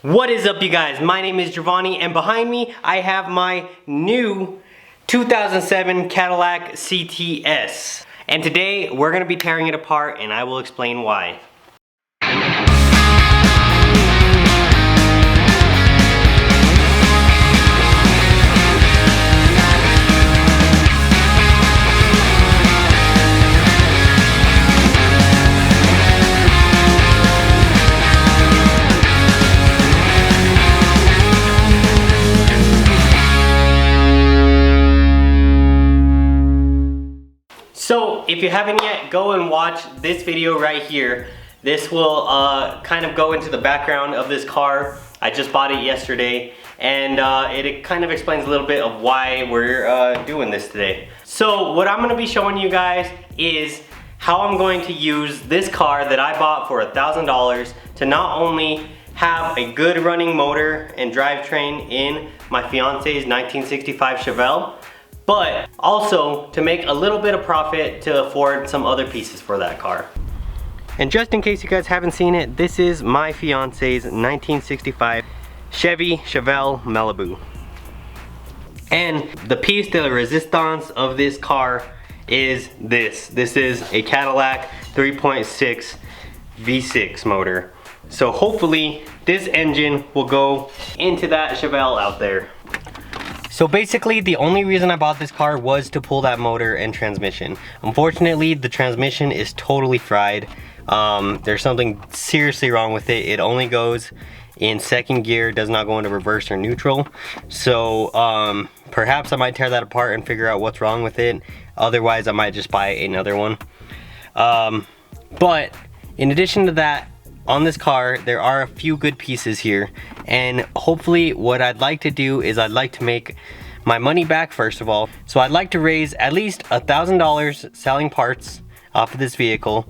What is up, you guys? My name is Giovanni, and behind me I have my new 2007 Cadillac CTS. And today we're gonna be tearing it apart, and I will explain why. So if you haven't yet, go and watch this video right here. This will kind of go into the background of this car. I just bought it yesterday, and it kind of explains a little bit of why we're doing this today. So what I'm gonna be showing you guys is how I'm going to use this car that I bought for $1,000 to not only have a good running motor and drivetrain in my fiance's 1965 Chevelle, but also to make a little bit of profit to afford some other pieces for that car. And just in case you guys haven't seen it, this is my fiance's 1965 Chevy Chevelle Malibu. And the piece de resistance of this car is this. This is a Cadillac 3.6 V6 motor. So hopefully this engine will go into that Chevelle out there. So basically, the only reason I bought this car was to pull that motor and transmission. Unfortunately, the transmission is totally fried. There's something seriously wrong with it. It only goes in second gear, does not go into reverse or neutral. So perhaps I might tear that apart and figure out what's wrong with it. Otherwise, I might just buy another one. But in addition to that, on this car, there are a few good pieces here, and hopefully what I'd like to do is I'd like to make my money back first of all. So I'd like to raise at least $1,000 selling parts off of this vehicle,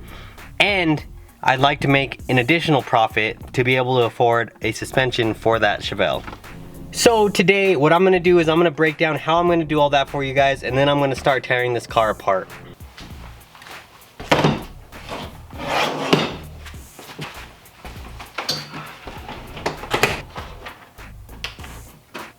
and I'd like to make an additional profit to be able to afford a suspension for that Chevelle. So today what I'm gonna do is I'm gonna break down how I'm gonna do all that for you guys, and then I'm gonna start tearing this car apart.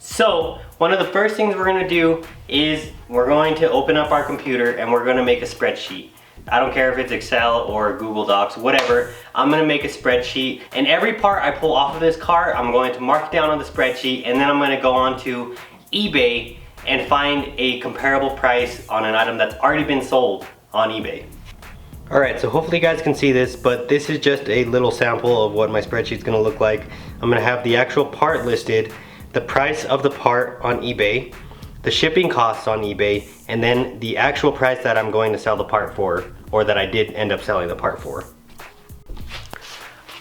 So one of the first things we're gonna do is we're going to open up our computer and we're gonna make a spreadsheet. I don't care if it's Excel or Google Docs, whatever. I'm gonna make a spreadsheet, and every part I pull off of this car, I'm going to mark it down on the spreadsheet, and then I'm gonna go on to eBay and find a comparable price on an item that's already been sold on eBay. Alright, so hopefully you guys can see this, but this is just a little sample of what my spreadsheet's gonna look like. I'm gonna have the actual part listed, the price of the part on eBay, the shipping costs on eBay, and then the actual price that I'm going to sell the part for, or that I did end up selling the part for.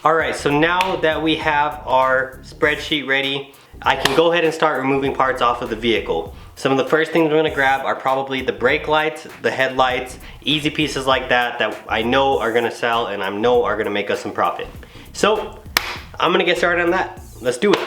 Alright, so now that we have our spreadsheet ready, I can go ahead and start removing parts off of the vehicle. Some of the first things we're gonna grab are probably the brake lights, the headlights, easy pieces like that that I know are gonna sell and I know are gonna make us some profit. So, I'm gonna get started on that. Let's do it.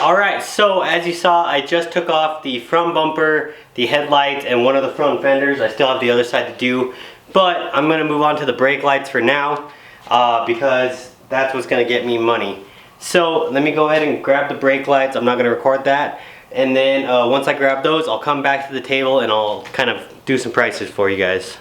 Alright, so as you saw, I just took off the front bumper, the headlights, and one of the front fenders. I still have the other side to do, but I'm going to move on to the brake lights for now because that's what's going to get me money. So let me go ahead and grab the brake lights. I'm not going to record that, and then once I grab those, I'll come back to the table and I'll kind of do some prices for you guys.